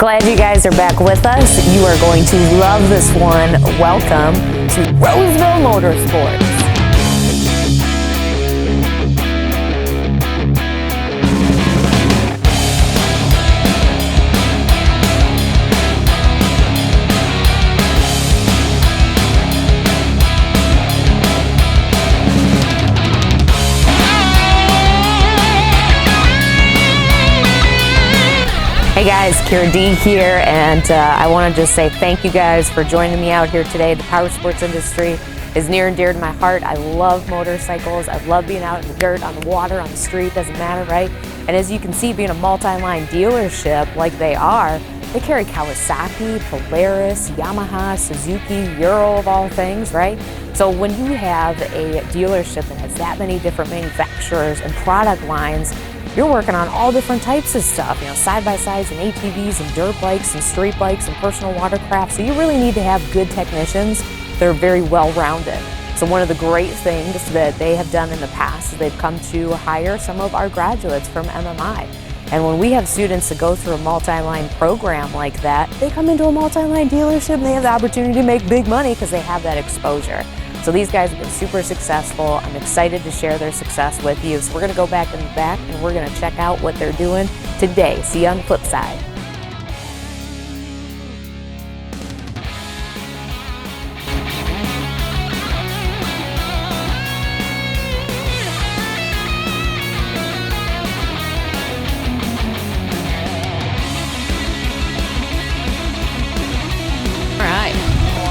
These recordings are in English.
Glad you guys are back with us. You are going to love this one. Welcome to Roseville Motorsports. Hey guys, Kira D here, and I want to just say thank you guys for joining me out here today. The power sports industry is near and dear to my heart. I love motorcycles. I love being out in the dirt, on the water, on the street, doesn't matter, right? And as you can see, being a multi-line dealership like they are, they carry Kawasaki, Polaris, Yamaha, Suzuki, Euro of all things, right? So when you have a dealership that has that many different manufacturers and product lines, you're working on all different types of stuff, you know, side-by-sides and ATVs and dirt bikes and street bikes and personal watercraft. So you really need to have good technicians that are very well-rounded. So one of the great things that they have done in the past is they've come to hire some of our graduates from MMI. And when we have students that go through a multi-line program like that, they come into a multi-line dealership and they have the opportunity to make big money because they have that exposure. So these guys have been super successful. I'm excited to share their success with you. So we're gonna go back in the back and we're gonna check out what they're doing today. See you on the flip side.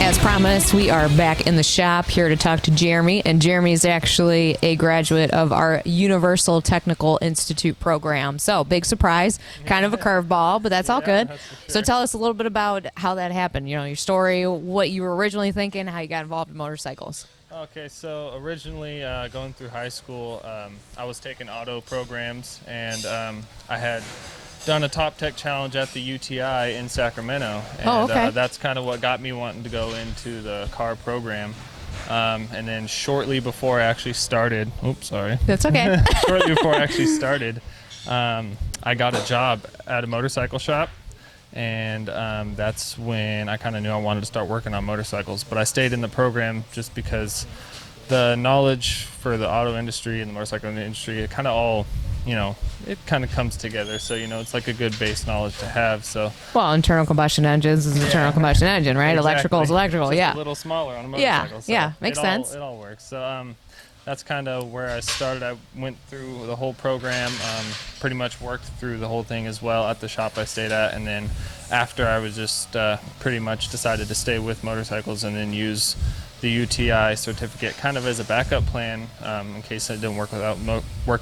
As promised, we are back in the shop here to talk to Jeremy, and Jeremy is actually a graduate of our Universal Technical Institute program. So, big surprise, kind of a curveball, but that's all good. That's for sure. So tell us a little bit about how that happened, you know, your story, what you were originally thinking, how you got involved in motorcycles. Okay, so originally going through high school, I was taking auto programs, and I had done a Top Tech challenge at the UTI in Sacramento, and that's kind of what got me wanting to go into the car program. And then shortly before I actually started, That's okay. shortly before I actually started, I got a job at a motorcycle shop, and that's when I kind of knew I wanted to start working on motorcycles. But I stayed in the program just because the knowledge for the auto industry and the motorcycle industry, it kind of all, you know, it kind of comes together. So, you know, it's like a good base knowledge to have. So, Well, internal combustion engines is internal combustion engine, right? Exactly. Electrical is electrical, Just yeah. a little smaller on a motorcycle. Yeah, so yeah, makes sense. It all works. So that's kind of where I started. I went through the whole program, pretty much worked through the whole thing as well at the shop I stayed at. And then after, I was just pretty much decided to stay with motorcycles and then use the UTI certificate kind of as a backup plan in case I didn't work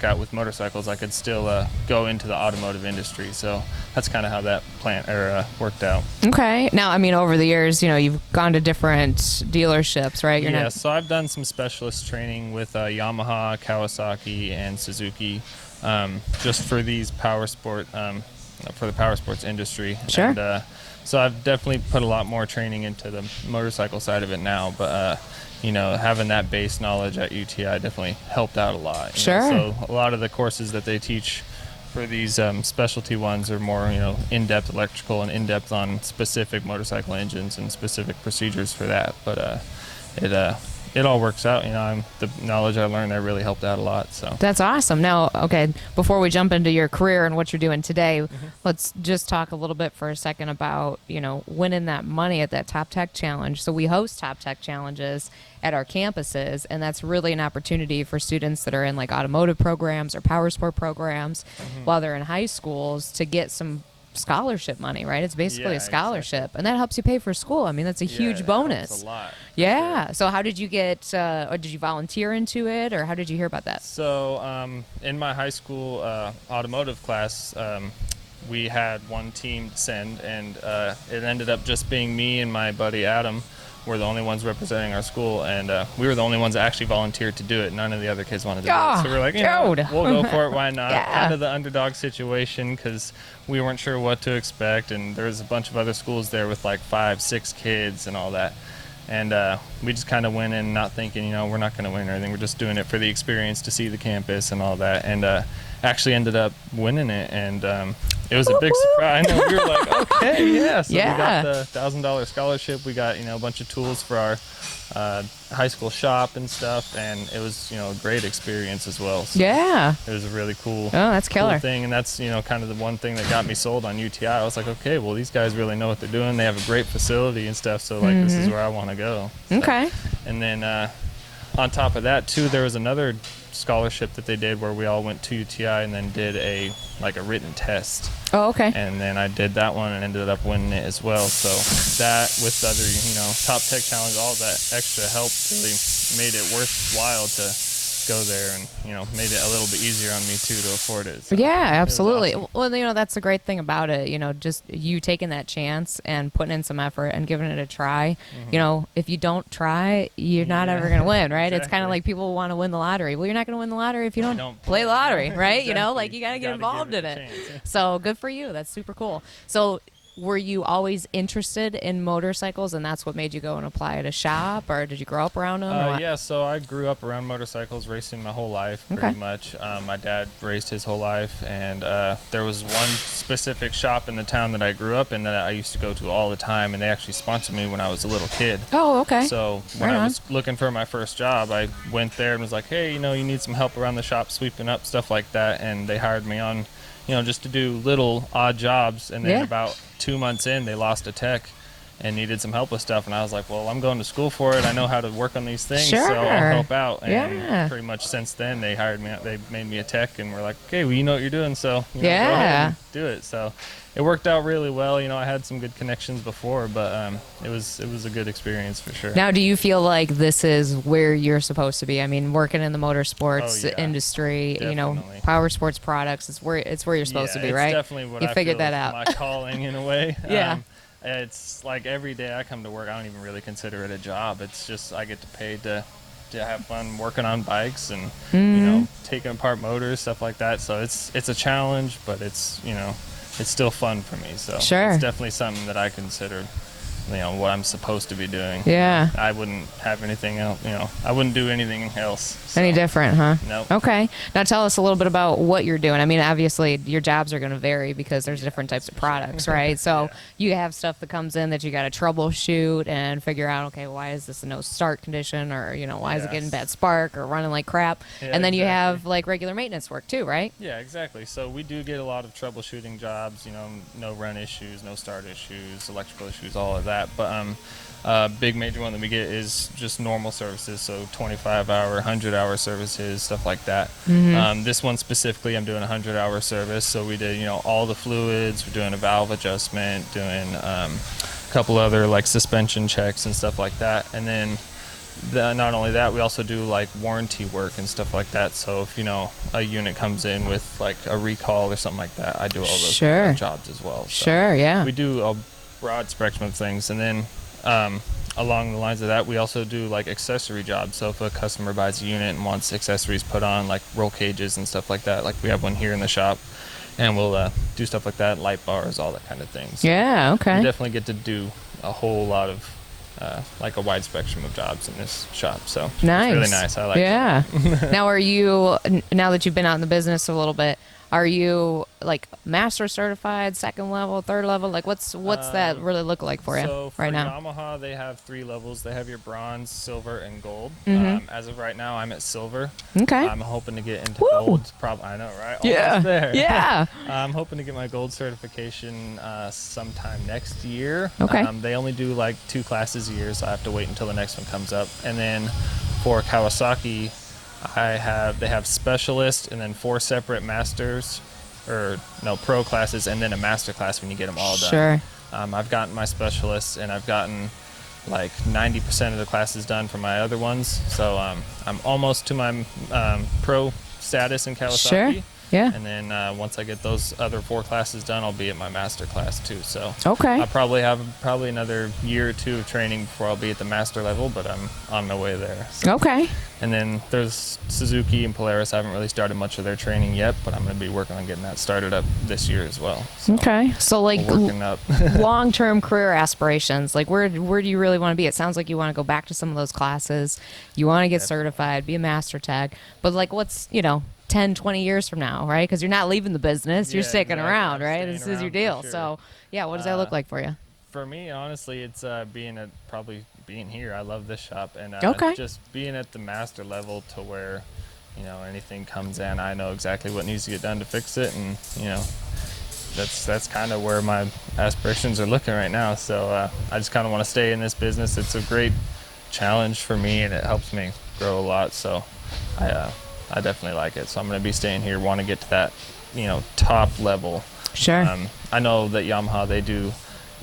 out with motorcycles. I could still go into the automotive industry. So that's kind of how that plan worked out. Okay. Now, I mean, over the years, you know, you've gone to different dealerships, right? So I've done some specialist training with Yamaha, Kawasaki, and Suzuki, just for these for the power sports industry. Sure. And, so I've definitely put a lot more training into the motorcycle side of it now, but you know, having that base knowledge at UTI definitely helped out a lot. Sure. So a lot of the courses that they teach for these specialty ones are more, you know, in-depth electrical and in-depth on specific motorcycle engines and specific procedures for that. But it all works out. You know, the knowledge I learned there really helped out a lot. So That's awesome. Now, okay, before we jump into your career and what you're doing today, let's just talk a little bit for a second about, you know, winning that money at that Top Tech Challenge. So we host Top Tech Challenges at our campuses, and that's really an opportunity for students that are in like automotive programs or power sport programs while they're in high schools to get some scholarship money, right? It's basically a scholarship, and that helps you pay for school. I mean, that's a huge bonus. Helps a lot. Yeah. Sure. So how did you get, or did you volunteer into it, or how did you hear about that? So in my high school automotive class, we had one team send, and it ended up just being me and my buddy Adam were the only ones representing our school, and we were the only ones that actually volunteered to do it. None of the other kids wanted to do it. So we're like, you know, we'll go for it. Why not? Kind of the underdog situation, because we weren't sure what to expect, and there was a bunch of other schools there with like 5, 6 kids and all that. And we just kind of went in not thinking, you know, we're not going to win or anything. We're just doing it for the experience, to see the campus and all that. And actually ended up winning it, and it was a big surprise. I know, we were like, okay, yeah. So we got the $1,000 scholarship. We got, a bunch of tools for our high school shop and stuff, and it was, a great experience as well. So yeah. it was a really cool, that's killer. cool thing, and that's, kind of the one thing that got me sold on UTI. I was like, okay, well, these guys really know what they're doing. They have a great facility and stuff, so like this is where I want to go. So, okay. And then on top of that too, there was another scholarship that they did where we all went to UTI and then did a written test. Oh, okay. And then I did that one and ended up winning it as well. So that, with other, top tech challenge, all that extra help really made it worthwhile to go there, and made it a little bit easier on me too to afford it. So yeah, absolutely. awesome. Well, that's the great thing about it. Just you taking that chance and putting in some effort and giving it a try. If you don't try, you're not ever going to win, right? Exactly. It's kind of like people want to win the lottery. Well, you're not going to win the lottery if you don't play lottery, right? Exactly. You got to get involved in it. So good for you. That's super cool. So were you always interested in motorcycles, and that's what made you go and apply at a shop, or did you grow up around them? Yeah, so I grew up around motorcycles, racing my whole life, pretty much. My dad raced his whole life, and there was one specific shop in the town that I grew up in that I used to go to all the time, and they actually sponsored me when I was a little kid. Oh, okay. So when I was looking for my first job, I went there and was like, hey, you need some help around the shop, sweeping up, stuff like that, and they hired me on, just to do little odd jobs, and then about 2 months in, they lost a tech and needed some help with stuff, and I was like, well, I'm going to school for it. I know how to work on these things, so I'll help out. And pretty much since then, they hired me out. They made me a tech, and we're like, okay, well, you know what you're doing, so go ahead and do it. So it worked out really well. I had some good connections before, but it was a good experience for sure. Now, do you feel like this is where you're supposed to be? I mean, working in the motorsports industry, definitely. power sports products, it's where you're supposed to be, right? Definitely what you I figured feel that out. my calling in a way. Yeah. It's like every day I come to work, I don't even really consider it a job. It's just I get paid to have fun working on bikes and taking apart motors, stuff like that. So it's a challenge, but it's it's still fun for me. So it's definitely something that I consider what I'm supposed to be doing. Yeah. I wouldn't have anything else, I wouldn't do anything else. So. Any different, huh? Nope. Okay. Now tell us a little bit about what you're doing. I mean, obviously your jobs are going to vary because there's different types of products, right? So you have stuff that comes in that you got to troubleshoot and figure out, okay, why is this a no start condition, or, why is it getting bad spark or running like crap? Yeah, and then you have like regular maintenance work too, right? Yeah, exactly. So we do get a lot of troubleshooting jobs, no run issues, no start issues, electrical issues, all of that. But big major one that we get is just normal services, so 25-hour, 100-hour services, stuff like that. This one specifically, I'm doing a 100-hour service, so we did all the fluids, we're doing a valve adjustment, doing a couple other like suspension checks and stuff like that. And then not only that, we also do like warranty work and stuff like that. So if a unit comes in with like a recall or something like that, I do all those jobs as well. So we do a broad spectrum of things. And then along the lines of that, we also do like accessory jobs. So if a customer buys a unit and wants accessories put on, like roll cages and stuff like that, like we have one here in the shop, and we'll do stuff like that, light bars, all that kind of things. So okay. You definitely get to do a whole lot of like a wide spectrum of jobs in this shop. So nice. It's really nice. I like it. Now, now that you've been out in the business a little bit, are you like master certified, second level, third level? Like what's that really look like for you so right now? Yamaha, they have 3 levels. They have your bronze, silver, and gold. As of right now, I'm at silver. Okay. I'm hoping to get into gold. I know, right? Yeah. There. Yeah. I'm hoping to get my gold certification sometime next year. Okay. They only do like 2 classes a year, so I have to wait until the next one comes up. And then for Kawasaki, they have specialist and then 4 separate pro classes, and then a master class when you get them all done. Sure. I've gotten my specialist, and I've gotten like 90% of the classes done for my other ones. So I'm almost to my pro status in Kawasaki. Sure. Yeah. And then once I get those other 4 classes done, I'll be at my master class too. So okay. I'll probably have another year or 2 of training before I'll be at the master level, but I'm on my way there. So. Okay. And then there's Suzuki and Polaris. I haven't really started much of their training yet, but I'm going to be working on getting that started up this year as well. So okay. So like working up. long-term career aspirations, like where do you really want to be? It sounds like you want to go back to some of those classes. You want to get certified, be a master tech, but like what's, 10, 20 years from now, right? Because you're not leaving the business. You're Yeah, sticking exactly. around, I'm right? staying This is your around for deal. sure. So, yeah, what does that look like for you? For me, honestly, it's probably being here. I love this shop, and Okay. just being at the master level to where, anything comes in, I know exactly what needs to get done to fix it, and that's kind of where my aspirations are looking right now. So I just kind of want to stay in this business. It's a great challenge for me, and it helps me grow a lot. So I definitely like it. So I'm going to be staying here, want to get to that, top level. Sure. I know that Yamaha, they do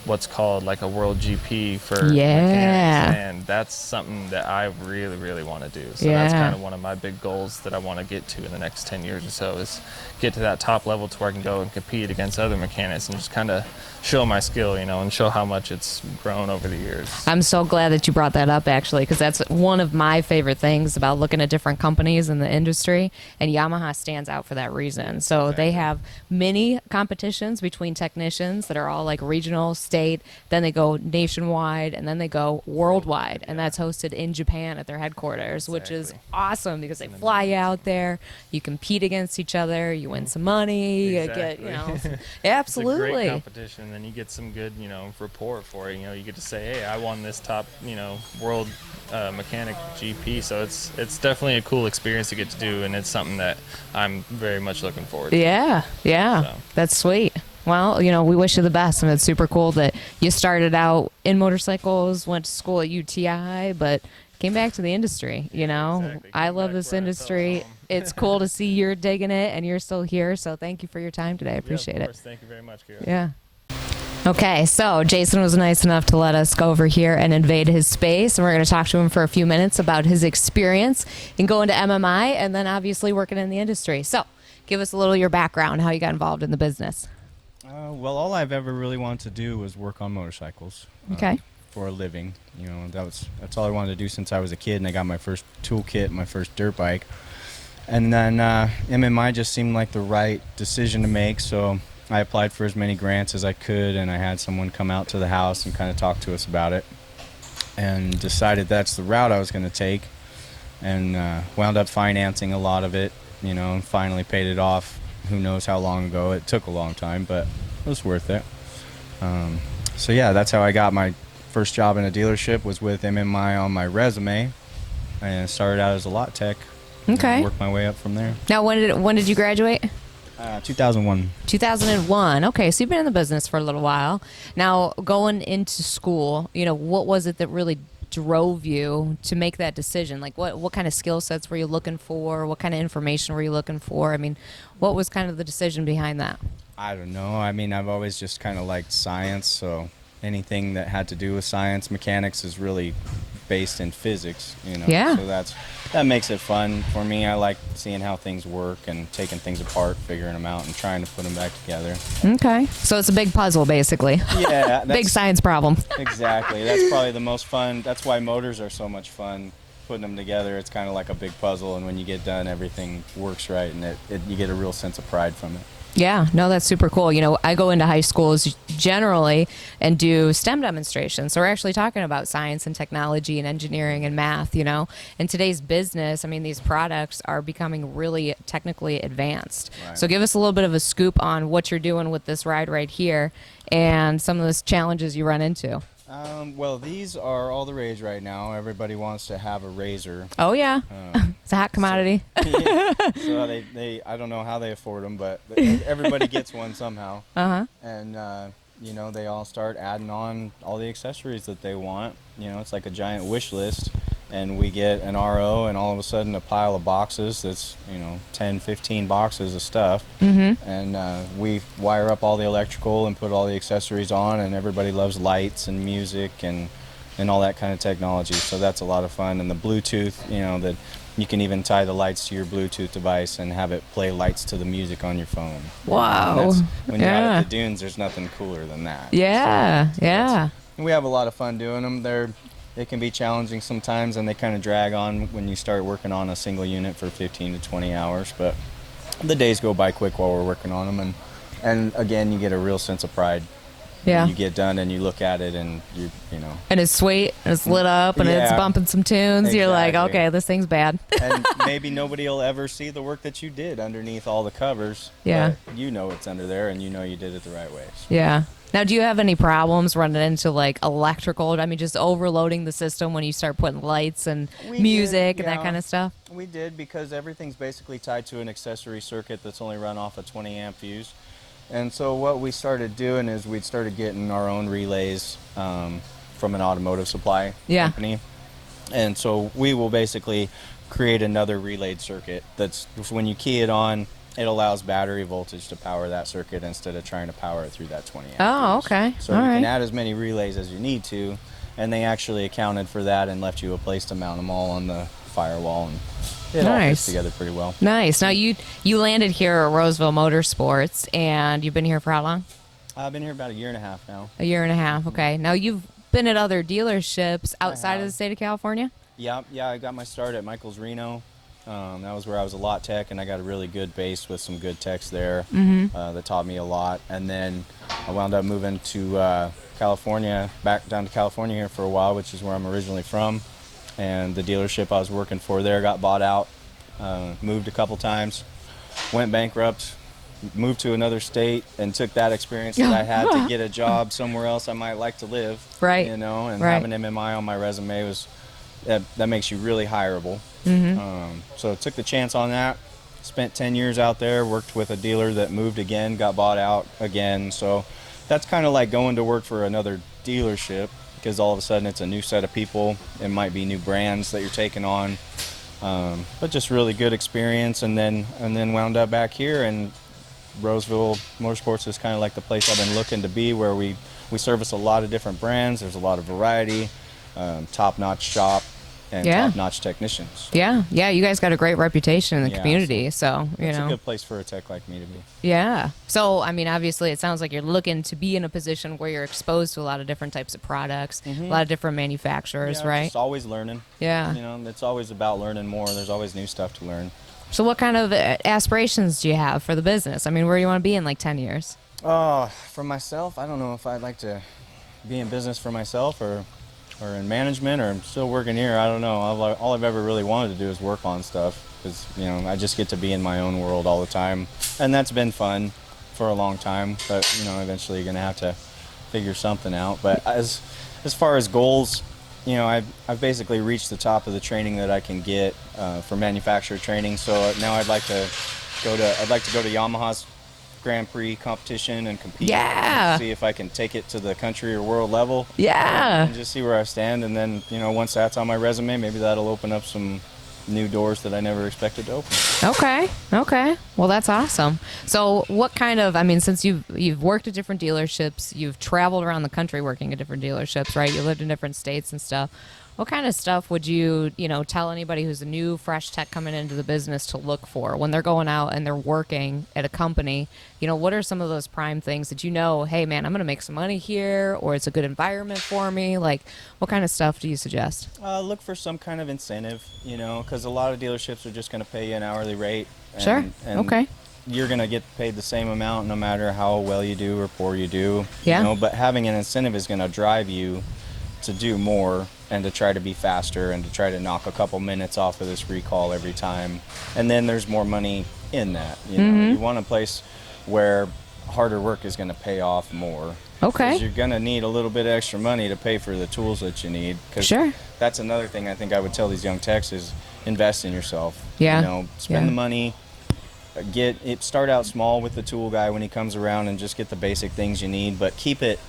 what's called like a world GP for Yeah. mechanics, and that's something that I really, really want to do. So that's kind of one of my big goals that I want to get to in the next 10 years or so, is get to that top level to where I can go and compete against other mechanics and just kind of show my skill, and show how much it's grown over the years. I'm so glad that you brought that up, actually, because that's one of my favorite things about looking at different companies in the industry, and Yamaha stands out for that reason. So they have many competitions between technicians that are all like regional, state, then they go nationwide, and then they go worldwide, and that's hosted in Japan at their headquarters, which is awesome because they fly out there, you compete against each other, you win some money, you get, absolutely. It's a great competition, and you get some good, rapport for it. You get to say, hey, I won this top, world mechanic GP. So it's definitely a cool experience to get to do, and it's something that I'm very much looking forward to. Yeah, So. that's sweet. Well, we wish you the best, and it's super cool that you started out in motorcycles, went to school at UTI, but came back to the industry. Exactly. I love this industry. It's cool to see you're digging it and you're still here. So thank you for your time today. I appreciate it. Thank you very much, Kira. Yeah. Okay, so Jason was nice enough to let us go over here and invade his space, and we're going to talk to him for a few minutes about his experience in going to MMI and then obviously working in the industry. So give us a little of your background, how you got involved in the business. Well, all I've ever really wanted to do was work on motorcycles. Okay. For a living. That's all I wanted to do since I was a kid, and I got my first toolkit, my first dirt bike. And then MMI just seemed like the right decision to make, so I applied for as many grants as I could, and I had someone come out to the house and kind of talk to us about it, and decided that's the route I was going to take, and wound up financing a lot of it, and finally paid it off. Who knows how long ago. It took a long time, but it was worth it. So yeah, that's how I got my first job in a dealership, was with MMI on my resume, and started out as a lot tech. Okay. Worked my way up from there. Now, when did you graduate? 2001. 2001. Okay, so you've been in the business for a little while. Now, going into school, what was it that really drove you to make that decision? Like, what kind of skill sets were you looking for? What kind of information were you looking for? I mean, what was kind of the decision behind that? I don't know. I mean, I've always just kind of liked science, so anything that had to do with science, mechanics is really based in physics, Yeah. So that makes it fun for me. I like seeing how things work and taking things apart, figuring them out, and trying to put them back together. Okay. So it's a big puzzle, basically. Yeah. Big science problem. Exactly. That's probably the most fun. That's why motors are so much fun. Putting them together, it's kind of like a big puzzle, and when you get done, everything works right, and you get a real sense of pride from it. Yeah, no, that's super cool. I go into high schools generally and do STEM demonstrations. So we're actually talking about science and technology and engineering and math, In today's business, I mean, these products are becoming really technically advanced. Right. So give us a little bit of a scoop on what you're doing with this ride right here and some of the challenges you run into. Well, these are all the rage right now. Everybody wants to have a razor. Oh, yeah. It's a hot commodity. Yeah. So they I don't know how they afford them, but everybody gets one somehow. Uh-huh. And, they all start adding on all the accessories that they want. It's like a giant wish list. And we get an RO, and all of a sudden a pile of boxes that's, 10, 15 boxes of stuff. Mm-hmm. And we wire up all the electrical and put all the accessories on, and everybody loves lights and music and all that kind of technology. So that's a lot of fun. And the Bluetooth, that you can even tie the lights to your Bluetooth device and have it play lights to the music on your phone. Wow. When you're out at the dunes, there's nothing cooler than that. Yeah, yeah. We have a lot of fun doing them. They can be challenging sometimes, and they kind of drag on when you start working on a single unit for 15 to 20 hours. But the days go by quick while we're working on them, and again, you get a real sense of pride Yeah. And you get done and you look at it and you know. And it's sweet, and it's lit up, and it's Yeah. bumping some tunes. You're like, Exactly. okay, this thing's bad. And maybe nobody will ever see the work that you did underneath all the covers. Yeah. But you know it's under there, and you know you did it the right way. So. Yeah. Now, do you have any problems running into like electrical? I mean, just overloading the system when you start putting lights and We music did, and that yeah. kind of stuff? We did, because everything's basically tied to an accessory circuit that's only run off a 20 amp fuse. And so what we started doing is we started getting our own relays from an automotive supply Yeah. company. And so we will basically create another relayed circuit that's, when you key it on, it allows battery voltage to power that circuit instead of trying to power it through that 20 amp Oh, fuse. okay. So All you right. can add as many relays as you need to, and they actually accounted for that and left you a place to mount them all on the firewall, and it all Nice. fits together pretty well. Nice. Now, you landed here at Roseville Motorsports, and you've been here for how long? I've been here about a year and a half now. A year and a half. Okay. Now, you've been at other dealerships outside of the have. state of California? Yeah, I got my start at Michael's Reno. That was where I was a lot tech, and I got a really good base with some good techs there that taught me a lot. And then I wound up moving to California, back down to California here for a while, which is where I'm originally from. And the dealership I was working for there got bought out, moved a couple times, went bankrupt, moved to another state, and took that experience that I had to get a job somewhere else I might like to live. Right. You know, and Right. having MMI on my resume was, that makes you really hireable. So I took the chance on that. Spent 10 years out there, worked with a dealer that moved again, got bought out again. So that's kind of like going to work for another dealership, because all of a sudden it's a new set of people. It might be new brands that you're taking on, but just really good experience. And then wound up back here, and Roseville Motorsports is kind of like the place I've been looking to be, where we service a lot of different brands. There's a lot of variety, top-notch shop, and Yeah. top-notch technicians. So, Yeah. Yeah. You guys got a great reputation in the Yeah, community. So, you it's know. a good place for a tech like me to be. Yeah. So, I mean, obviously, it sounds like you're looking to be in a position where you're exposed to a lot of different types of products, a lot of different manufacturers, Yeah, right? Just always learning. Yeah. You know, it's always about learning more. There's always new stuff to learn. So, what kind of aspirations do you have for the business? I mean, where do you want to be in like 10 years? For myself, I don't know if I'd like to be in business for myself or in management, or I'm still working here. I don't know. All I've ever really wanted to do is work on stuff, because, you know, I just get to be in my own world all the time. And that's been fun for a long time, but, you know, eventually you're going to have to figure something out. But as far as goals, you know, I've basically reached the top of the training that I can get for manufacturer training. So now I'd like to go to Yamaha's Grand Prix competition and compete. Yeah. And see if I can take it to the country or world level. Yeah. And just see where I stand. And then, you know, once that's on my resume, maybe that'll open up some new doors that I never expected to open. Okay. Okay. Well, that's awesome. So, what kind of? I mean, since you've worked at different dealerships, you've traveled around the country working at different dealerships, right? You lived in different states and stuff. What kind of stuff would you tell anybody who's a new, fresh tech coming into the business to look for when they're going out and they're working at a company? You know, what are some of those prime things that hey, man, I'm going to make some money here, or it's a good environment for me? Like, what kind of stuff do you suggest? Look for some kind of incentive, you know, because a lot of dealerships are just going to pay you an hourly rate. Sure. Okay. You're going to get paid the same amount no matter how well you do or poor you do. Yeah. You know, but having an incentive is going to drive you to do more and to try to be faster and to try to knock a couple minutes off of this recall every time. And then there's more money in that. You know, you want a place where harder work is going to pay off more. Okay. 'Cause you're going to need a little bit of extra money to pay for the tools that you need. 'Cause Sure. that's another thing I think I would tell these young techs is invest in yourself. Yeah. You know, spend Yeah. the money. Start out small with the tool guy when he comes around and just get the basic things you need, but keep it.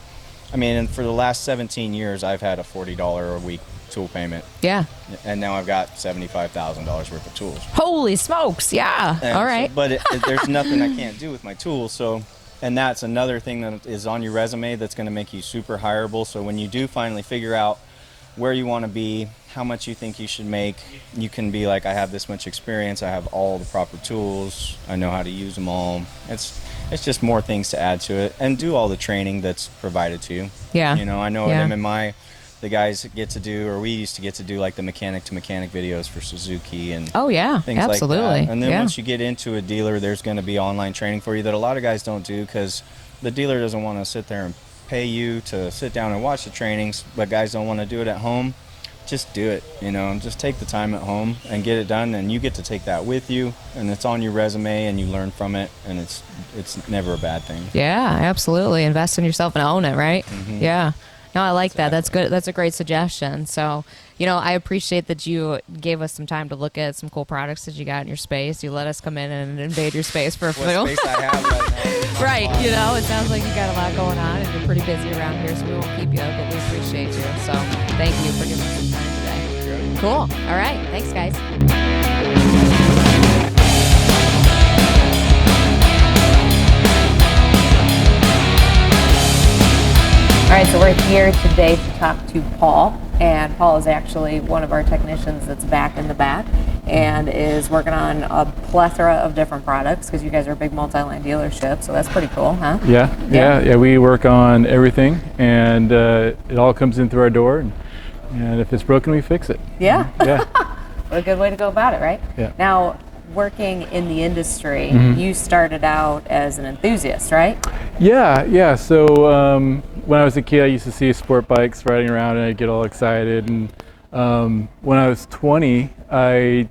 I mean, and for the last 17 years, I've had a $40 a week tool payment, Yeah. and now I've got $75,000 worth of tools. Holy smokes. Yeah. And All right. but there's nothing I can't do with my tools. So, and that's another thing that is on your resume that's going to make you super hireable. So when you do finally figure out where you want to be, how much you think you should make, you can be like, I have this much experience, I have all the proper tools, I know how to use them all. It's just more things to add to it, and do all the training that's provided to you. Yeah. You know, I know Yeah. at MMI, the guys get to do, or we used to get to do, like the mechanic to mechanic videos for Suzuki and Oh, yeah. things Absolutely. like that. And then yeah. once you get into a dealer, there's going to be online training for you that a lot of guys don't do, because the dealer doesn't want to sit there and pay you to sit down and watch the trainings, but guys don't want to do it at home, just do it, you know, and just take the time at home and get it done, and you get to take that with you, and it's on your resume, and you learn from it, and it's never a bad thing. Yeah, absolutely. Invest in yourself and own it, right? Mm-hmm. Yeah. No, I like that. That's good. That's a great suggestion. So, you know, I appreciate that you gave us some time to look at some cool products that you got in your space. You let us come in and invade your space for a What film. space I have right now. Right. You know, it sounds like you got a lot going on and you're pretty busy around here, so we won't keep you, but we appreciate you. So thank you for giving us some time today. Cool. All right. Thanks, guys. All right, so we're here today to talk to Paul, and Paul is actually one of our technicians that's back in the back and is working on a plethora of different products because you guys are a big multi-line dealership, so that's pretty cool, huh? Yeah. We work on everything, and it all comes in through our door, and if it's broken, we fix it. Yeah? Yeah. What a good way to go about it, right? Yeah. Now, working in the industry, you started out as an enthusiast, right? Yeah. So when I was a kid, I used to see sport bikes riding around, and I'd get all excited. And when I was 20, I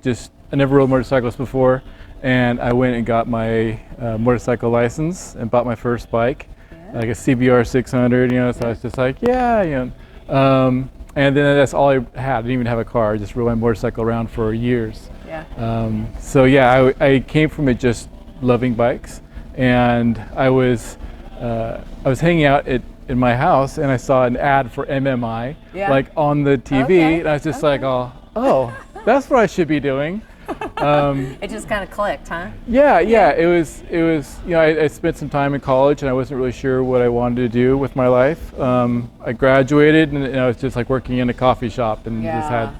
never rode motorcycles before, and I went and got my motorcycle license and bought my first bike, like a CBR 600. You know, so I was just like, and then that's all I had. I didn't even have a car. I just rode my motorcycle around for years. Yeah. So yeah, I came from it just loving bikes, and I was hanging out in my house, and I saw an ad for MMI, like on the TV, and I was just like, oh, that's what I should be doing. It just kind of clicked, huh? Yeah. It was. You know, I spent some time in college, and I wasn't really sure what I wanted to do with my life. I graduated, and I was just like working in a coffee shop, and just had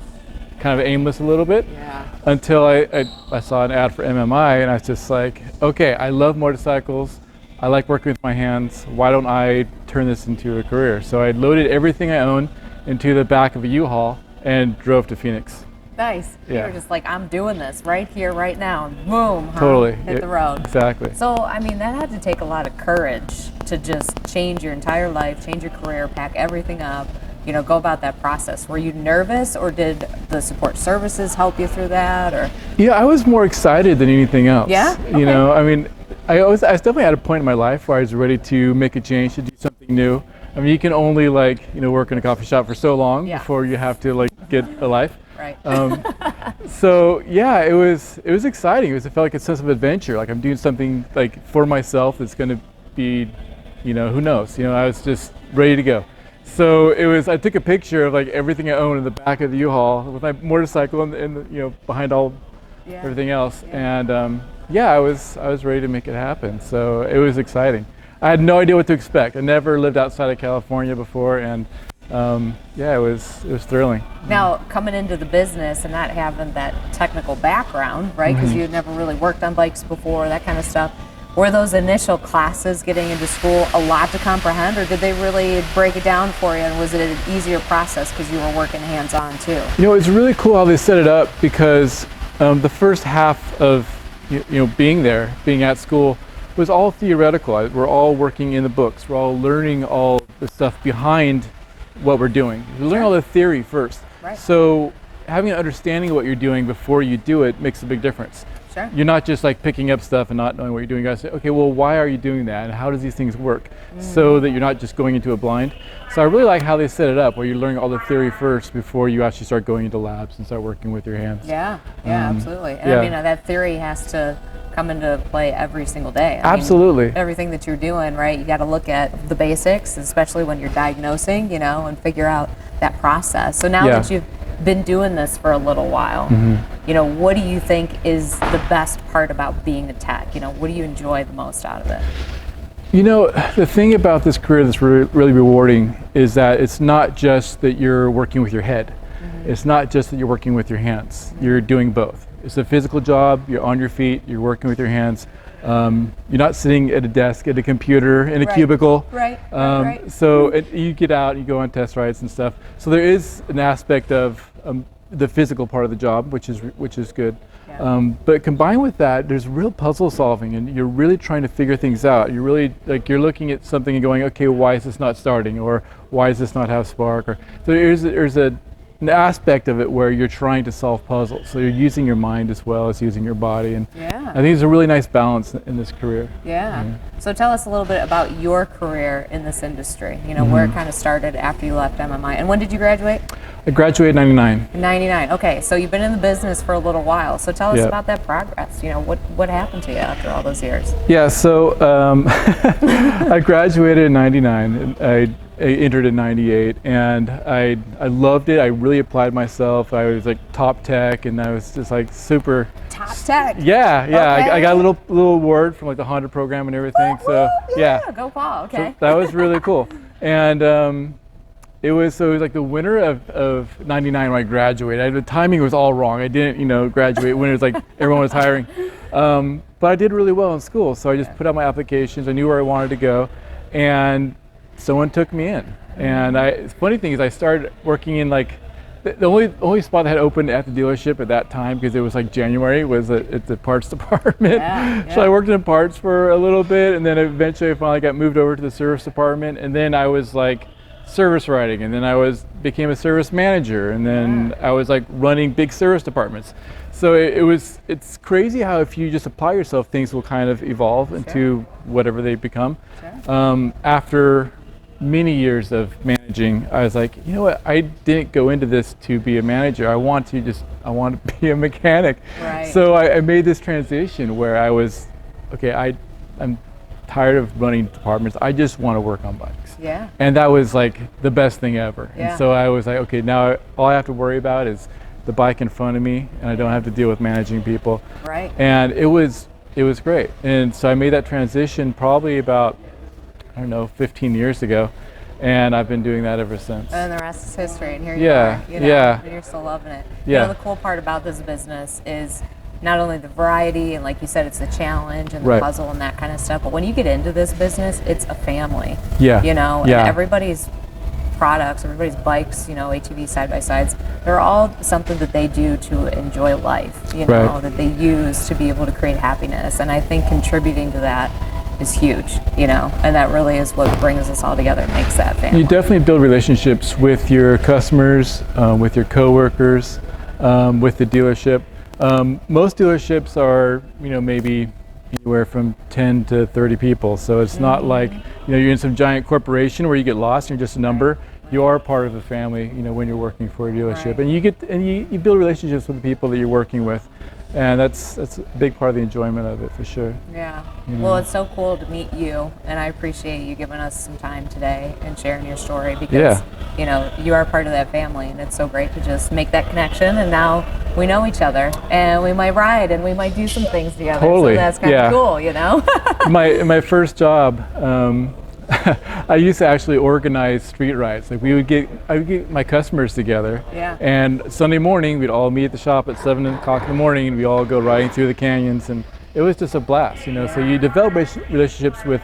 kind of aimless a little bit. Yeah. Until I saw an ad for MMI, and I was just like, okay, I love motorcycles. I like working with my hands. Why don't I turn this into a career? So I loaded everything I owned into the back of a U-Haul and drove to Phoenix. Nice. Yeah. You were just like, I'm doing this right here, right now. And boom. Huh? Totally. Hit the road. Exactly. So, I mean, that had to take a lot of courage to just change your entire life, change your career, pack everything up, you know, go about that process. Were you nervous, or did the support services help you through that? Or Yeah, I was more excited than anything else. Yeah? You know, I mean, I was definitely at a point in my life where I was ready to make a change, to do something new. I mean, you can only work in a coffee shop for so long before you have to get a life. Right. So yeah, it was exciting. It felt like a sense of adventure. Like I'm doing something for myself that's going to be, who knows? I was just ready to go. So I took a picture of everything I own in the back of the U-Haul with my motorcycle and behind everything else. And I was ready to make it happen. So it was exciting. I had no idea what to expect. I never lived outside of California before, and it was thrilling. Now, coming into the business and not having that technical background, right? Because you had never really worked on bikes before, that kind of stuff. Were those initial classes getting into school a lot to comprehend, or did they really break it down for you, and was it an easier process because you were working hands-on too? It's really cool how they set it up, because the first half of being at school was all theoretical. We're all working in the books. We're all learning all the stuff behind what we're doing. We learn all the theory first. Right. So having an understanding of what you're doing before you do it makes a big difference. Sure. You're not just picking up stuff and not knowing what you're doing. You gotta say, okay, well, why are you doing that, and how does these things work, so that you're not just going into a blind. So I really like how they set it up, where you're learning all the theory first before you actually start going into labs and start working with your hands. Yeah, absolutely. And I mean, that theory has to come into play every single day. I Absolutely. mean, everything that you're doing, right? You got to look at the basics, especially when you're diagnosing, and figure out that process. So now that you've been doing this for a little while, what do you think is the best part about being a tech? What do you enjoy the most out of it? The thing about this career that's really rewarding is that it's not just that you're working with your head. It's not just that you're working with your hands. You're doing both. It's a physical job. You're on your feet. You're working with your hands. You're not sitting at a desk, at a computer, in a cubicle. Right. So you get out, you go on test rides and stuff. So there is an aspect of the physical part of the job, which is good. Yeah. But combined with that, there's real puzzle solving, and you're really trying to figure things out. You're really you're looking at something and going, okay, why is this not starting, or why does this not have spark? Or so there's an aspect of it where you're trying to solve puzzles. So you're using your mind as well as using your body, and Yeah. I think it's a really nice balance in this career. Yeah. So tell us a little bit about your career in this industry. You know, where it kind of started after you left MMI. And when did you graduate? I graduated in '99. In 99. Okay, so you've been in the business for a little while. So tell us Yeah. about that progress. You know, what happened to you after all those years? Yeah, so I graduated in '99. I entered in '98, and I loved it. I really applied myself. I was like top tech, and I was just like super. Top tech. Yeah. Okay. I got a little award from like the Honda program and everything. So yeah, Go Paul. Okay. so that was really cool. And it was like the winter of '99 when I graduated. The timing was all wrong. I didn't graduate when it was like everyone was hiring. But I did really well in school, so I just put out my applications. I knew where I wanted to go, and someone took me in. And the funny thing is, I started working in like the only spot that had opened at the dealership at that time, because it was like January, was at the parts department. Yeah. So I worked in parts for a little bit, and then eventually I finally got moved over to the service department, and then I was like service writing, and then I became a service manager, and then I was like running big service departments. So it's crazy how if you just apply yourself, things will kind of evolve into whatever they become. Sure. After many years of managing, I was like, you know what, I didn't go into this to be a manager. I want to be a mechanic. Right. So I made this transition where I was, okay, I'm tired of running departments. I just want to work on bikes. Yeah. And that was like the best thing ever. Yeah. And so I was like, okay, now all I have to worry about is the bike in front of me, and I don't have to deal with managing people. Right. And it was great. And so I made that transition probably about, I don't know, 15 years ago, and I've been doing that ever since. And the rest is history, and here you Yeah, are. You know, yeah. and you're still loving it. Yeah. You know, the cool part about this business is not only the variety, and like you said, it's the challenge and the Right. puzzle and that kind of stuff, but when you get into this business, it's a family. Yeah. You know, Yeah. and everybody's products, everybody's bikes, ATV side-by-sides, they're all something that they do to enjoy life, Right. that they use to be able to create happiness. And I think contributing to that is huge, and that really is what brings us all together and makes that family. You definitely build relationships with your customers, with your coworkers, with the dealership. Most dealerships are, maybe anywhere from 10 to 30 people. So it's not like, you're in some giant corporation where you get lost and you're just a number. You are part of the family, when you're working for a dealership. Right. And you build relationships with the people that you're working with. And that's a big part of the enjoyment of it, for sure. Yeah. Well, it's so cool to meet you, and I appreciate you giving us some time today and sharing your story, because you are part of that family, and it's so great to just make that connection. And now we know each other, and we might ride, and we might do some things together. Totally. So that's kind of cool, My first job, I used to actually organize street rides. Like I would get my customers together, and Sunday morning we'd all meet at the shop at 7 o'clock in the morning, and we all go riding through the canyons, and it was just a blast, So you develop relationships with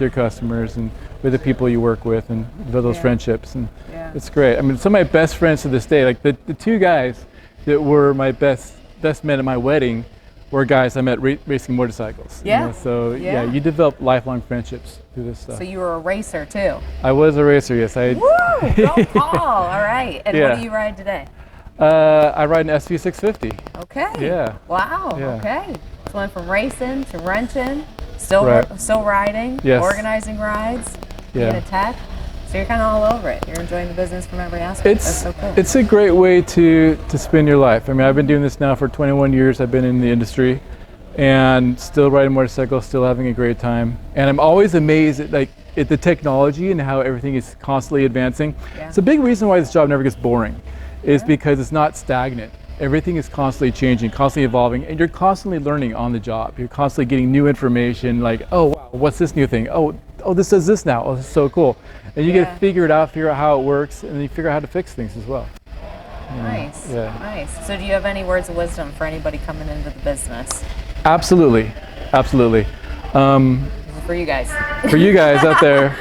your customers and with the people you work with, and develop those friendships, and it's great. I mean, some of my best friends to this day, like the two guys that were my best men at my wedding, were guys I met racing motorcycles. Yeah. So you develop lifelong friendships through this stuff. So you were a racer too. I was a racer, yes. Woo! Go Paul! All right. And what do you ride today? I ride an SV650. Okay. Yeah. Wow. Yeah. Okay. So went from racing to renting, still Right. still riding, Yes. organizing rides, being a tech. So you're kind of all over it. You're enjoying the business from every aspect. That's so cool. It's a great way to spend your life. I mean, I've been doing this now for 21 years. I've been in the industry, and still riding motorcycles, still having a great time. And I'm always amazed at the technology and how everything is constantly advancing. Yeah. It's a big reason why this job never gets boring, is because it's not stagnant. Everything is constantly changing, constantly evolving, and you're constantly learning on the job. You're constantly getting new information, like, oh wow, what's this new thing? Oh, this does this now. Oh, this is so cool. And you get to figure out how it works, and then you figure out how to fix things as well. Nice. Yeah. Nice. So do you have any words of wisdom for anybody coming into the business? Absolutely. For you guys. For you guys out there,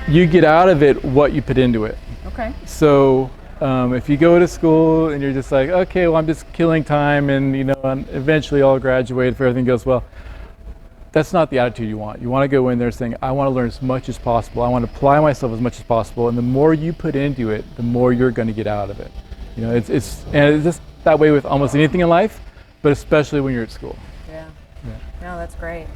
you get out of it what you put into it. Okay. So If you go to school and you're just like, okay, well, I'm just killing time and, eventually I'll graduate if everything goes well. That's not the attitude you want. You want to go in there saying, I want to learn as much as possible. I want to apply myself as much as possible. And the more you put into it, the more you're going to get out of it. It's just that way with almost anything in life, but especially when you're at school. Yeah. No, that's great.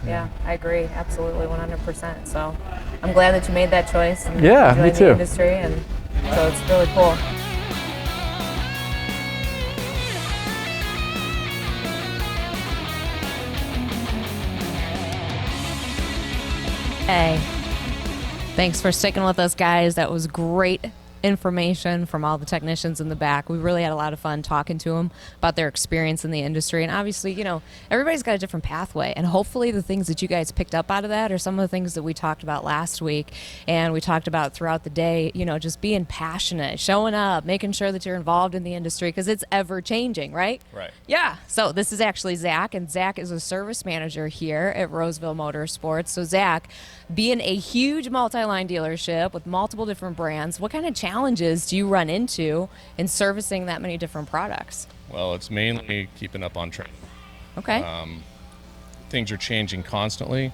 Yeah, I agree. Absolutely, 100%. So I'm glad that you made that choice and Yeah, me too. the industry, and so it's really cool. Hey, thanks for sticking with us, guys. That was great information from all the technicians in the back. We really had a lot of fun talking to them about their experience in the industry. And obviously, everybody's got a different pathway. And hopefully the things that you guys picked up out of that are some of the things that we talked about last week and we talked about throughout the day, just being passionate, showing up, making sure that you're involved in the industry because it's ever changing, right? Right. Yeah. So this is actually Zach, and Zach is a service manager here at Roseville Motorsports. So Zach, being a huge multi-line dealership with multiple different brands, what kind of challenges do you run into in servicing that many different products? Well, it's mainly keeping up on trend. Okay. Things are changing constantly.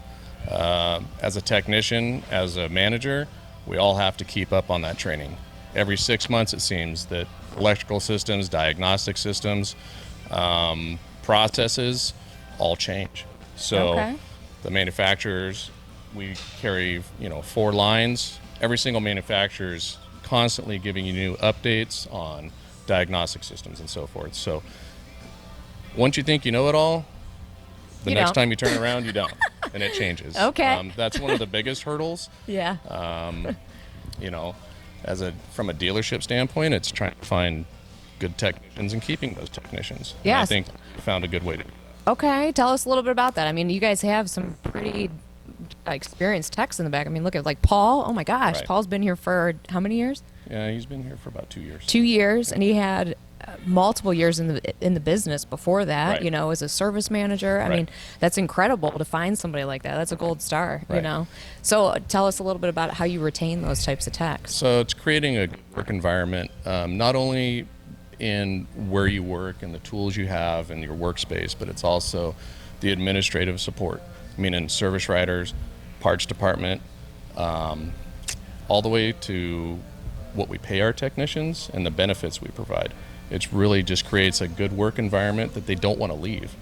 As a technician, as a manager, we all have to keep up on that training. Every 6 months, it seems that electrical systems, diagnostic systems, processes all change. So the manufacturers, we carry 4 lines. Every single manufacturer is constantly giving you new updates on diagnostic systems and so forth. So once you think you know it all, the next time you turn around, you don't, and it changes. Okay. That's one of the biggest hurdles. Yeah. From a dealership standpoint, it's trying to find good technicians and keeping those technicians. Yes. And I think we found a good way to do that. Okay. Tell us a little bit about that. I mean, you guys have some pretty experienced techs in the back. I mean, look at Paul. Oh my gosh, Right. Paul's been here for how many years? Yeah, he's been here for about 2 years. 2 years, and he had multiple years in the business before that. Right. As a service manager. I Right. mean, that's incredible to find somebody like that. That's a gold star. Right. So tell us a little bit about how you retain those types of techs. So it's creating a work environment, not only in where you work and the tools you have and your workspace, but it's also the administrative support, meaning service writers, parts department, all the way to what we pay our technicians and the benefits we provide. It really just creates a good work environment that they don't want to leave.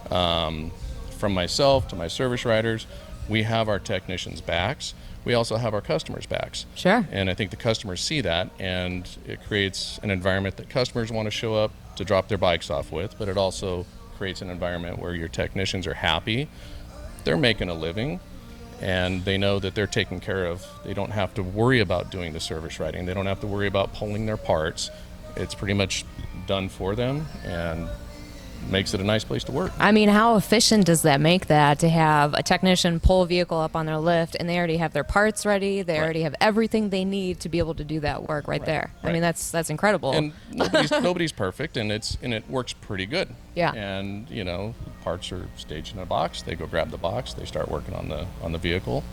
From myself to my service writers, we have our technicians' backs. We also have our customers' backs. Sure. And I think the customers see that, and it creates an environment that customers want to show up to drop their bikes off with, but it also creates an environment where your technicians are happy, they're making a living, and they know that they're taken care of. They don't have to worry about doing the service writing. They don't have to worry about pulling their parts. It's pretty much done for them and makes it a nice place to work. I mean, how efficient does that make that to have a technician pull a vehicle up on their lift and they already have their parts ready, they already have everything they need to be able to do that work right there. I mean, that's incredible. And nobody's perfect, and it works pretty good. Yeah. And parts are staged in a box. They go grab the box. They start working on the vehicle,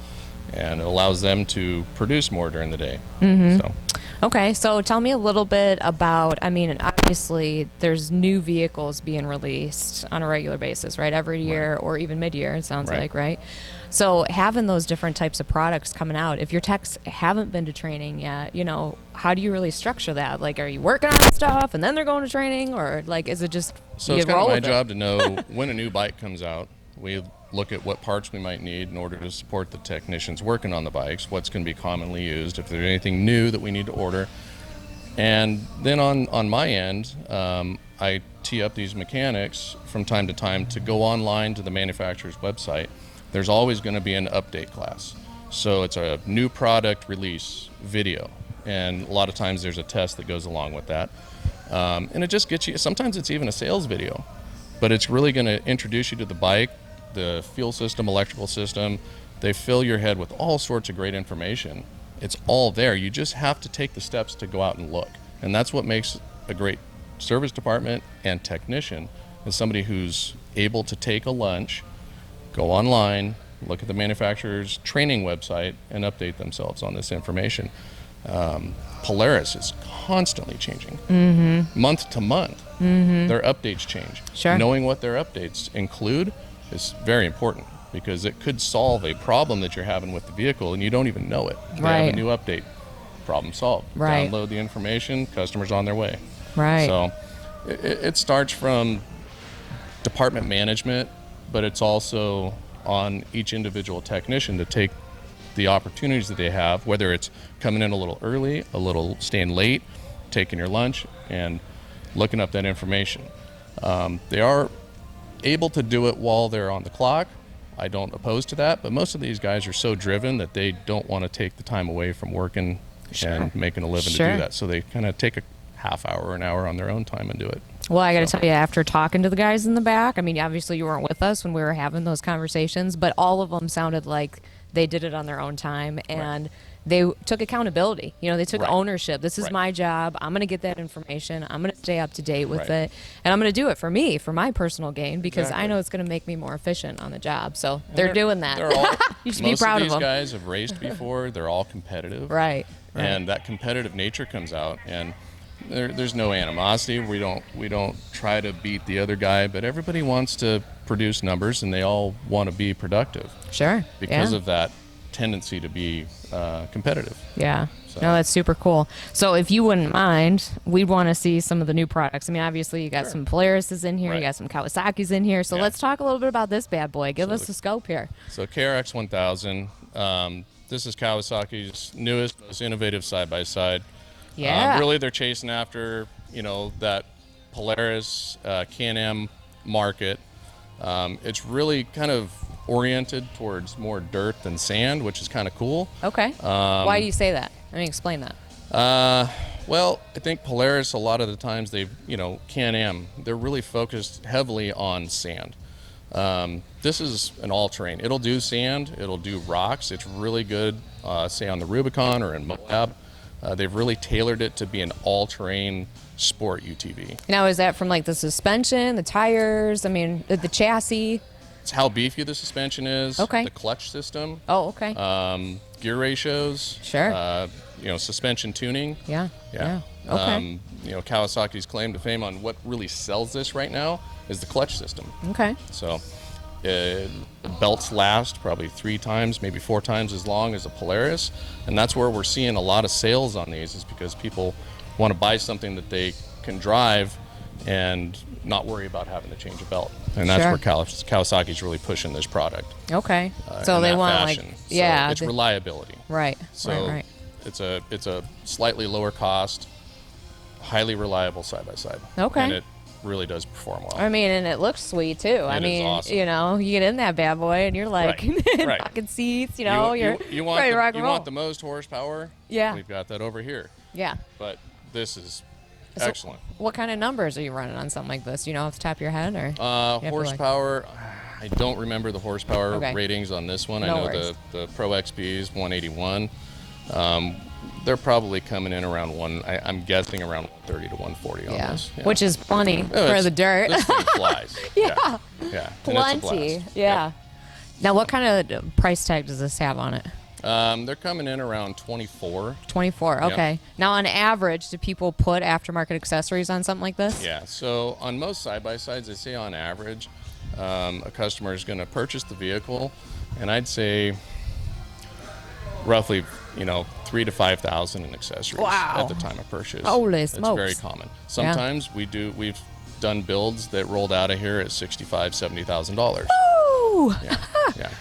and it allows them to produce more during the day. Mm-hmm. So. Okay, so tell me a little bit about, obviously there's new vehicles being released on a regular basis, right? Every year or even mid-year, it sounds like, right? So having those different types of products coming out, if your techs haven't been to training yet, how do you really structure that? Are you working on stuff and then they're going to training, or is it just So it's kind of my job to know when a new bike comes out. We look at what parts we might need in order to support the technicians working on the bikes, what's going to be commonly used, if there's anything new that we need to order. And then on my end, I tee up these mechanics from time to time to go online to the manufacturer's website. There's always going to be an update class. So it's a new product release video. And a lot of times there's a test that goes along with that. And it just gets you, sometimes it's even a sales video, but it's really going to introduce you to the bike, the fuel system, electrical system. They fill your head with all sorts of great information. It's all there. You just have to take the steps to go out and look. And that's what makes a great service department and technician, is somebody who's able to take a lunch, go online, look at the manufacturer's training website, and update themselves on this information. Polaris is constantly changing, month to month. Their updates change. Sure. Knowing what their updates include is very important, because it could solve a problem that you're having with the vehicle and you don't even know it. They have a new update, problem solved. Right. Download the information, customers on their way. Right. So it starts from department management, but it's also on each individual technician to take the opportunities that they have, whether it's coming in a little early, a little staying late, taking your lunch, and looking up that information. They are able to do it while they're on the clock. I don't oppose to that, but most of these guys are so driven that they don't want to take the time away from working and making a living to do that. So they kind of take a half hour or an hour on their own time and do it. Well, I got to tell you, after talking to the guys in the back, I mean, obviously you weren't with us when we were having those conversations, but all of them sounded like they did it on their own time, and they took accountability. You know, they took ownership. This is my job. I'm going to get that information. I'm going to stay up to date with it, and I'm going to do it for me, for my personal gain, because I know it's going to make me more efficient on the job. So they're doing that. They're all, you should be proud of them. Most of these guys have raced before. They're all competitive. Right. And that competitive nature comes out, and there's no animosity. We don't try to beat the other guy, but everybody wants to produce numbers, and they all want to be productive. Sure. Because of that tendency to be competitive. Yeah. So. No, that's super cool. So if you wouldn't mind, we'd want to see some of the new products. I mean, obviously you got some Polarises in here, you got some Kawasaki's in here. So let's talk a little bit about this bad boy. Give us the scope here. So KRX 1000, this is Kawasaki's newest, most innovative side-by-side. Yeah. Really, they're chasing after, that Polaris Can-Am market. It's really kind of oriented towards more dirt than sand, which is kind of cool. Okay. Why do you say that? I mean, explain that. Well, I think Polaris, a lot of the times Can-Am, they're really focused heavily on sand. This is an all-terrain. It'll do sand, it'll do rocks. It's really good, say on the Rubicon or in Moab. They've really tailored it to be an all-terrain sport UTV. Now, is that from like the suspension, the tires, I mean, the chassis? It's how beefy the suspension is. Okay. The clutch system. Oh, okay. Gear ratios. Sure. Suspension tuning. Yeah. Okay. Kawasaki's claim to fame on what really sells this right now is the clutch system. Okay. So the belts last probably 3 times, maybe 4 times as long as a Polaris, and that's where we're seeing a lot of sales on these, is because people want to buy something that they can drive and not worry about having to change a belt. And that's where Kawasaki's really pushing this product. Okay. So they want fashion. It's reliability. Right. So right. it's a slightly lower cost, highly reliable side-by-side. Okay. And it really does perform well. I mean, and it looks sweet too. I mean, is awesome. You get in that bad boy and you're like, fucking seats, you're ready to rock and roll. You want the most horsepower? Yeah. We've got that over here. Yeah. But this is excellent. What kind of numbers are you running on something like this? Off the top of your head, or horsepower? I don't remember the horsepower ratings on this one. No I know worries. the Pro XP is 181. They're probably coming in around I'm guessing around 130 to 140 on this. Yeah. Which is plenty for the dirt. This thing flies. Yeah. Yeah. Plenty. Yeah. Now, what kind of price tag does this have on it? They're coming in around 24. 24. Okay. Yeah. Now, on average, do people put aftermarket accessories on something like this? Yeah. So on most side-by-sides, they say on average, a customer is going to purchase the vehicle, and I'd say roughly, $3,000 to $5,000 in accessories at the time of purchase. Holy smokes! It's very common. Sometimes we've done builds that rolled out of here at $65,000, $70,000. Woo! Yeah.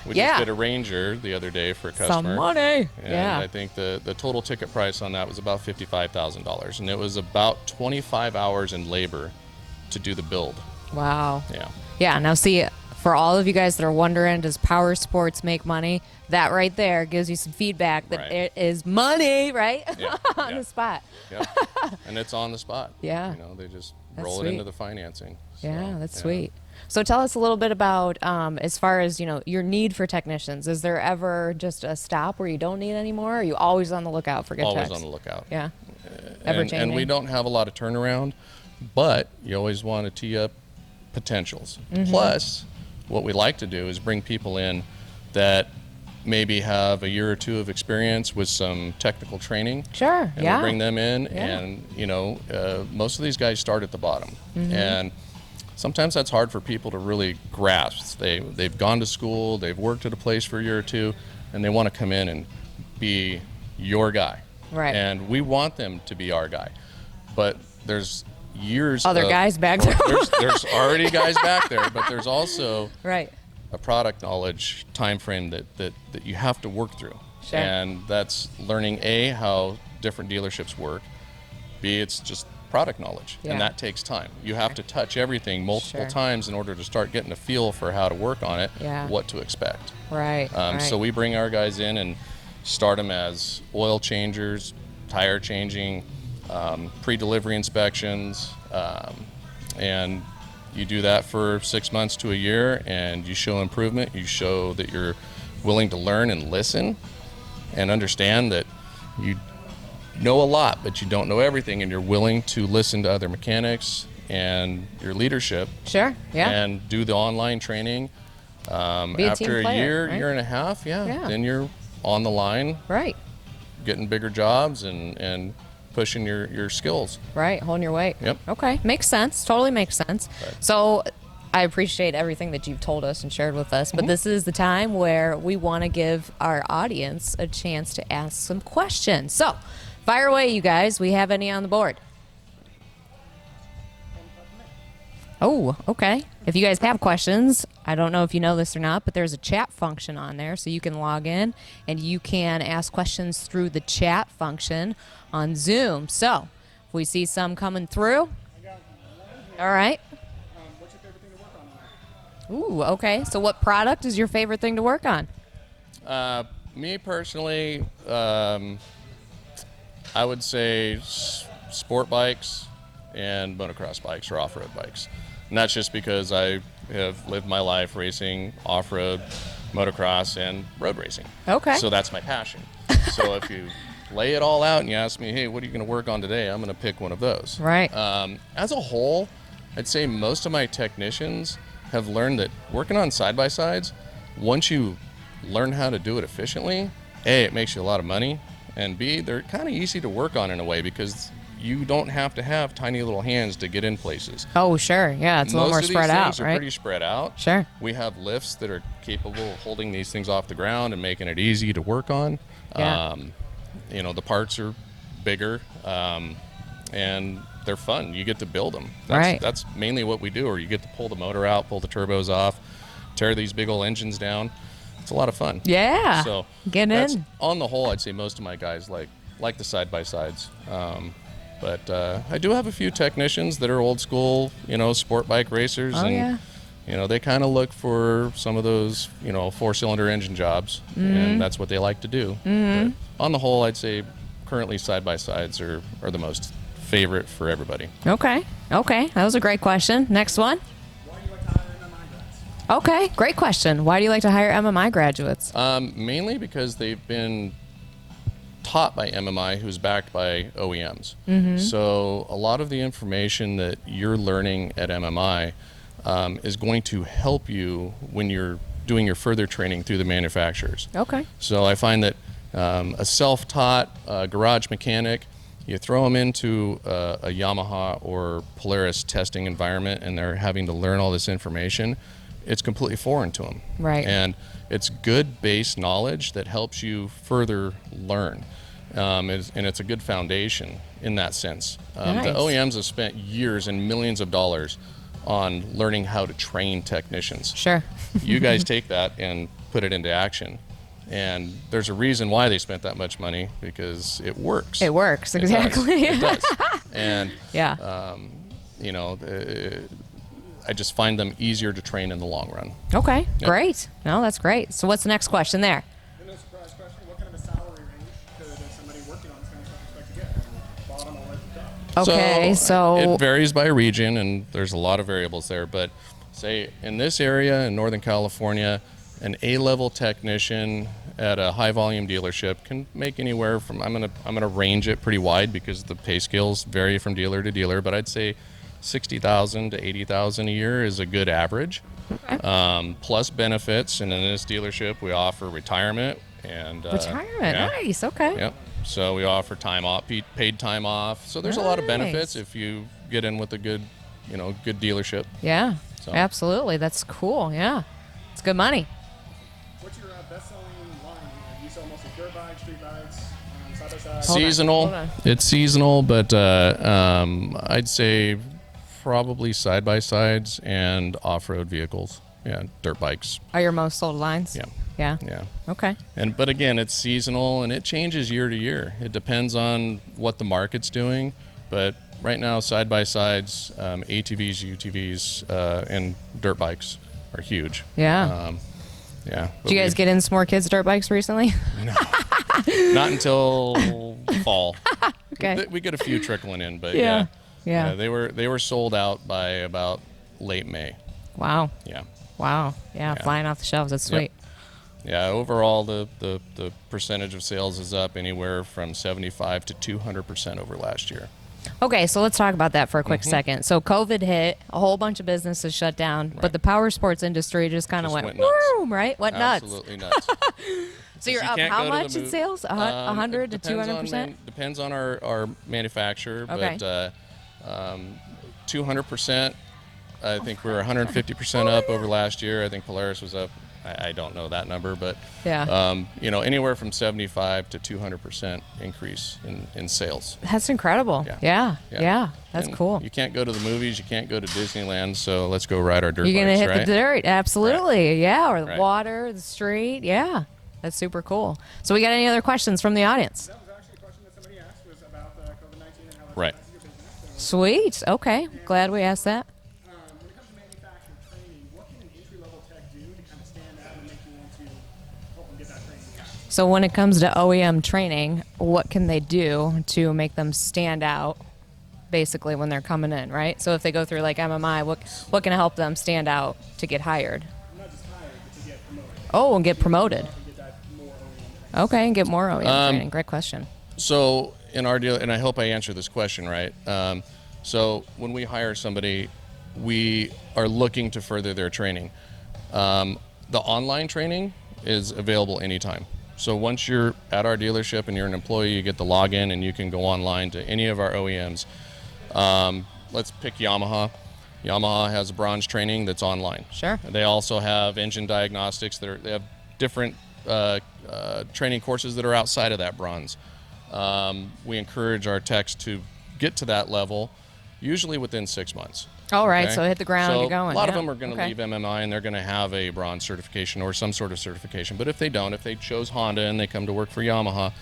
We just did a Ranger the other day for a customer. Some money. And I think the total ticket price on that was about $55,000, and it was about 25 hours in labor to do the build. Wow. Yeah. Yeah. Now, see, for all of you guys that are wondering, does power sports make money? That right there gives you some feedback that it is money, right? Yeah. On the spot. Yep. And it's on the spot. Yeah. They just That's roll sweet. it into the financing. So, Yeah, that's sweet. So tell us a little bit about, as far as, your need for technicians. Is there ever just a stop where you don't need any more? Or are you always on the lookout for good Always techs? on the lookout. Yeah. Ever changing. And we don't have a lot of turnaround, but you always want to tee up potentials. Mm-hmm. Plus, what we like to do is bring people in that maybe have a year or two of experience with some technical training. Sure. And Yeah. we bring them in, Yeah. and most of these guys start at the bottom, and sometimes that's hard for people to really grasp. They've gone to school, they've worked at a place for a year or two, and they want to come in and be your guy. Right. And we want them to be our guy, but there's years Other of, guys back there. there's already guys back there, but there's also Right. a product knowledge time frame that you have to work through. Sure. And that's learning how different dealerships work. B, it's just product knowledge, Yeah. and that takes time. You have to touch everything multiple Sure. times in order to start getting a feel for how to work on it, Yeah. what to expect. Right. Right. So we bring our guys in and start them as oil changers, tire changing, pre-delivery inspections, and you do that for 6 months to a year, and you show improvement. You show that you're willing to learn and listen and understand that you know a lot, but you don't know everything, and you're willing to listen to other mechanics and your leadership Sure. Yeah. and do the online training. Be a team After a player, right? year and a half, Yeah. then you're on the line, Right. getting bigger jobs and pushing your skills. Right. Holding your weight. Yep. Okay. Makes sense. Totally makes sense. Right. So I appreciate everything that you've told us and shared with us, but this is the time where we want to give our audience a chance to ask some questions. So fire away, you guys. We have any on the board? Oh, okay. If you guys have questions, I don't know if you know this or not, but there's a chat function on there, so you can log in and you can ask questions through the chat function on Zoom. So if we see some coming through, all right. What's your favorite thing to work on? Ooh, okay. So what product is your favorite thing to work on? Me personally, I would say sport bikes and motocross bikes or off-road bikes. And that's just because I have lived my life racing off-road, motocross, and road racing. Okay. So that's my passion. So if you lay it all out and you ask me, hey, what are you going to work on today? I'm going to pick one of those. Right. As a whole, I'd say most of my technicians have learned that working on side-by-sides, once you learn how to do it efficiently, A, it makes you a lot of money, and B, they're kind of easy to work on in a way because you don't have to have tiny little hands to get in places. Oh, sure. Yeah, it's a little more Most of spread these out, things are right? pretty spread out. Sure. We have lifts that are capable of holding these things off the ground and making it easy to work on. Yeah. The parts are bigger, and they're fun. You get to build them. Right. That's mainly what we do, or you get to pull the motor out, pull the turbos off, tear these big old engines down. It's a lot of fun. Yeah. So Get that's, in. on the whole, I'd say most of my guys like the side-by-sides. But I do have a few technicians that are old school, sport bike racers. Oh, and, yeah. they kind of look for some of those, 4-cylinder engine jobs, Mm-hmm. and that's what they like to do. But on the whole, I'd say currently side-by-sides are the most favorite for everybody. Okay. Okay. That was a great question. Next one. Why do you like to hire MMI grads? Okay. Great question. Why do you like to hire MMI graduates? Mainly because they've been taught by MMI, who's backed by OEMs. So a lot of the information that you're learning at MMI is going to help you when you're doing your further training through the manufacturers. Okay. So I find that a self-taught garage mechanic, you throw them into a Yamaha or Polaris testing environment and they're having to learn all this information, it's completely foreign to them. Right. And it's good base knowledge that helps you further learn. And it's a good foundation in that sense. Nice. The OEMs have spent years and millions of dollars on learning how to train technicians. Sure. You guys take that and put it into action. And there's a reason why they spent that much money, because it works. It works. It does. Exactly. It does. And, Yeah. I just find them easier to train in the long run. Okay. Yep. Great. No, that's great. So what's the next question there? And no surprise question, what kind of a salary range could somebody working on this kind of stuff expect to get? From bottom all the way to the top? Okay. So it varies by region, and there's a lot of variables there. But say in this area in Northern California, an A-level technician at a high-volume dealership can make anywhere from, I'm gonna range it pretty wide because the pay scales vary from dealer to dealer, but I'd say $60,000 to $80,000 a year is a good average. Plus benefits, and in this dealership we offer retirement and Retirement, nice. Okay. Yep. So we offer time off, paid time off. So there's a lot of benefits if you get in with a good, good dealership. Yeah, So. absolutely. That's cool. Yeah, it's good money. What's your best-selling line? You sell mostly dirt bikes, street bikes, side by side. Seasonal. Hold on. It's seasonal, but I'd say probably side-by-sides and off-road vehicles. Yeah, dirt bikes. Are your most sold lines? Yeah. Yeah. Yeah. Okay. But again, it's seasonal and it changes year to year. It depends on what the market's doing. But right now, side-by-sides, ATVs, UTVs, and dirt bikes are huge. Yeah. Yeah. Did you guys get in some more kids' dirt bikes recently? Not until fall. Okay. We get a few trickling in, but Yeah. they were sold out by about late May. Wow. Yeah. Wow. Yeah, flying off the shelves. That's sweet. Yeah, overall the percentage of sales is up anywhere from 75 to 200% over last year. Okay, so let's talk about that for a quick second. So COVID hit, a whole bunch of businesses shut down, but the power sports industry just kind of went nuts. boom, right? Went Absolutely nuts. So you're up can't how go to much the in sales? 100 to 200%? Depends on our manufacturer, Okay. but 200%. I think we're 150% up over last year. I think Polaris was up. I don't know that number, but anywhere from 75 to 200% increase in sales. That's incredible. Yeah. That's And cool. You can't go to the movies, you can't go to Disneyland, so let's go ride our dirt You're going to bikes, hit right? the dirt. Absolutely. Yeah, or the Right. water, the street. Yeah. That's super cool. So we got any other questions from the audience? That was actually a question that somebody asked was about COVID-19 and how that's Right. affected your business. Sweet. Okay. Glad we asked that. When it comes to manufacturer training, what can an entry-level tech do to kind of stand out and make you want to help them get that training? So when it comes to OEM training, what can they do to make them stand out basically when they're coming in, right? So if they go through like MMI, what can help them stand out to get hired? Not just hired, but to get promoted. Oh, and get promoted. And get that more OEM training. Okay, and get more OEM training. Great question. So in our deal, and I hope I answer this question right. So when we hire somebody, we are looking to further their training. The online training is available anytime. So once you're at our dealership and you're an employee, you get the login and you can go online to any of our OEMs. Let's pick Yamaha. Yamaha has bronze training that's online. Sure. They also have engine diagnostics. They have different training courses that are outside of that bronze. We encourage our techs to get to that level, usually within 6 months. All right, Okay? so hit the ground, So get going. a lot of yeah. them are going to Okay. leave MMI and they're going to have a bronze certification or some sort of certification. But if they don't, if they chose Honda and they come to work for Yamaha,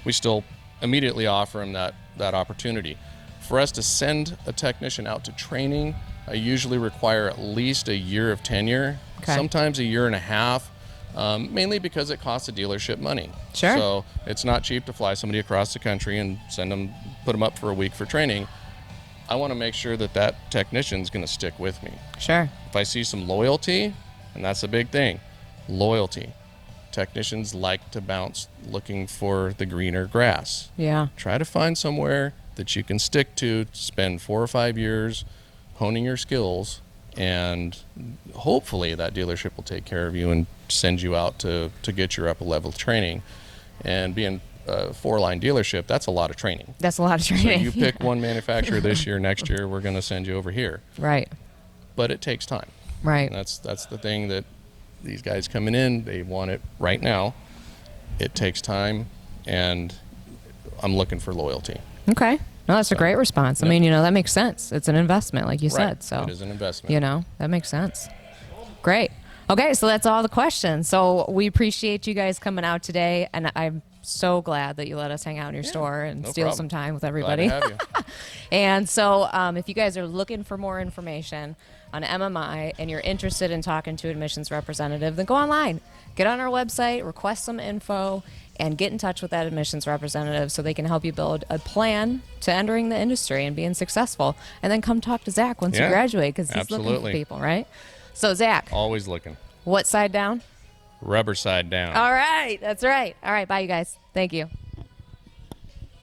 we still immediately offer them that opportunity. For us to send a technician out to training, I usually require at least a year of tenure, Okay. sometimes a year and a half, mainly because it costs a dealership money. Sure. So it's not cheap to fly somebody across the country and put them up for a week for training. I want to make sure that technician's going to stick with me. Sure. If I see some loyalty, and that's a big thing, loyalty. Technicians like to bounce looking for the greener grass. Yeah. Try to find somewhere that you can stick to, spend 4 or 5 years honing your skills, and hopefully that dealership will take care of you and send you out to get your upper level training. And being a 4-line dealership, that's a lot of training. That's a lot of So training. you pick one manufacturer this year, next year we're going to send you over here. Right. But it takes time. Right. And that's the thing that these guys coming in, they want it right now. It takes time, and I'm looking for loyalty. Okay. No, that's a great response. I Yep. mean, that makes sense. It's an investment, like you Right. said. So It is an investment. that makes sense. Great. Okay, so that's all the questions. So we appreciate you guys coming out today, and I'm so glad that you let us hang out in your store and no steal problem. some time with Glad everybody. to have you. And so if you guys are looking for more information on MMI and you're interested in talking to an admissions representative, then go online, get on our website, request some info, and get in touch with that admissions representative so they can help you build a plan to entering the industry and being successful. And then come talk to Zach once you Yeah, graduate, because he's looking for absolutely. people, right? So Zach, Always looking. what side down? Rubber side down. All right, that's right. All right, bye you guys. Thank you.